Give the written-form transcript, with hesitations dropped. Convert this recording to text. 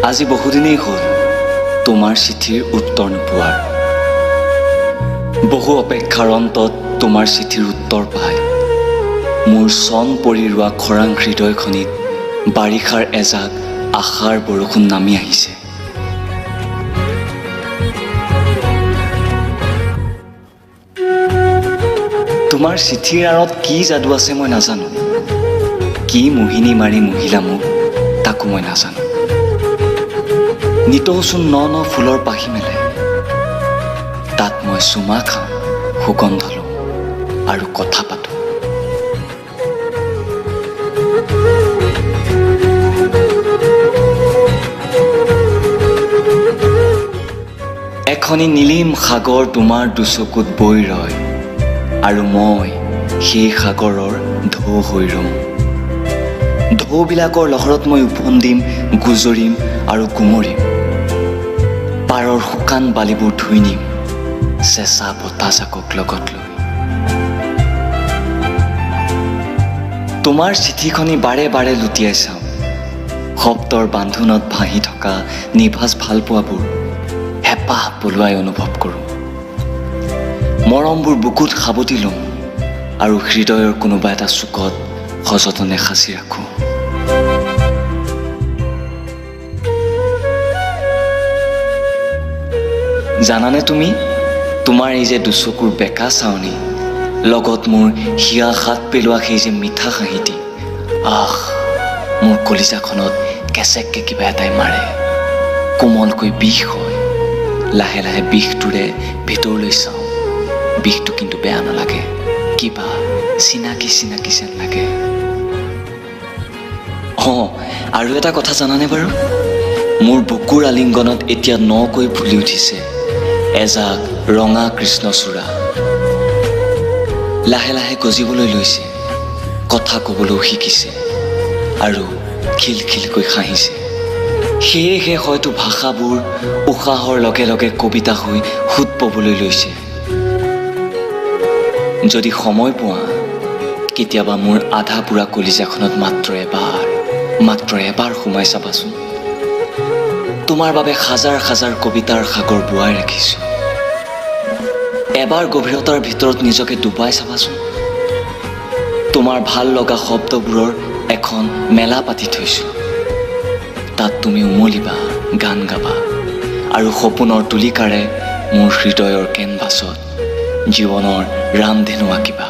আজি বহুদিনেই হ'ল তোমাৰ চিঠিৰ উত্তৰ নোপোৱাৰ। বহু অপেক্ষাৰ অন্তত তোমাৰ চিঠিৰ উত্তৰ পাই মোৰ চন পৰি ৰোৱা খৰাং হৃদয়খনিত বাৰিষাৰ এজাক আশাৰ বৰষুণ নামি আহিছে। তোমাৰ চিঠিৰ আঁৰত কি যাদু আছে মই নাজানো, কি মোহিনী মাৰি মহিলা মোক তাকো মই নাজানো। নিতৌচোন ন ন ফুলৰ পাহি মেলে, তাত মই চুমা খাওঁ, সুগন্ধ লওঁ আৰু কথা পাতোঁ। এখনি নীলিম সাগৰ তোমাৰ দুচকুত বৈ ৰয় আৰু মই সেই সাগৰৰ ঢৌ হৈ ৰওঁ। ঢৌবিলাকৰ লহৰত মই উফন্দিম, গুজৰিম আৰু গুমৰিম। পাৰৰ শুকান বালিবোৰ ধুই নিম চেঁচা বতাহজাকক লগত লৈ। তোমাৰ চিঠিখনি বাৰে বাৰে লুটিয়াই চাওঁ, শব্দৰ বান্ধোনত ভাহি থকা নিভাঁজ ভালপোৱাবোৰ হেঁপাহ পলোৱাই অনুভৱ কৰোঁ। মৰমবোৰ বুকুত সাৱটি লওঁ আৰু হৃদয়ৰ কোনোবা এটা চুকত সযতনে সাঁচি ৰাখোঁ। জানানে তুমি, তোমাৰ এই যে দুচকুৰ বেকা চাৱনি, লগত মোৰ হিয়া হাত পেলোৱা সেই যে মিঠা হাঁহিটি, আহ, মোৰ কলিজাখনত কেঁচেককৈ কিবা এটাই মাৰে, কোমলকৈ বিষ হয়। লাহে লাহে বিষটোৰে ভিতৰলৈ চাওঁ, বিষটো কিন্তু বেয়া নালাগে, কিবা চিনাকি চিনাকি যেন লাগে। আৰু এটা কথা জানানে বাৰু, মোৰ বুকুৰ আলিংগনত এতিয়া নকৈ ফুলি উঠিছে এজাক ৰঙা কৃষ্ণচূড়া। লাহে লাহে গজিবলৈ লৈছে, কথা ক'বলৈও শিকিছে আৰু খিলখিলকৈ হাঁহিছে। সেয়েহে হয়তো ভাষাবোৰ উশাহৰ লগে লগে কবিতা হৈ সোঁত পাবলৈ লৈছে। যদি সময় পোৱা, কেতিয়াবা মোৰ আধা পুৰা কলিজাখনত মাত্ৰ এবাৰ সোমাই চাবাচোন। তোমাৰ বাবে হাজাৰ হাজাৰ কবিতাৰ সাগৰ বোৱাই ৰাখিছোঁ। এবাৰ গভীৰতাৰ ভিতৰত নিজকে ডুবাই চাবাচোন। তোমাৰ ভাল লগা শব্দবোৰৰ এখন মেলা পাতি থৈছোঁ। তাত তুমি উমলিবা, গান গাবা আৰু সপোনৰ তুলিকাৰে মোৰ হৃদয়ৰ কেনভাছত জীৱনৰ ৰামধেনু আঁকিবা।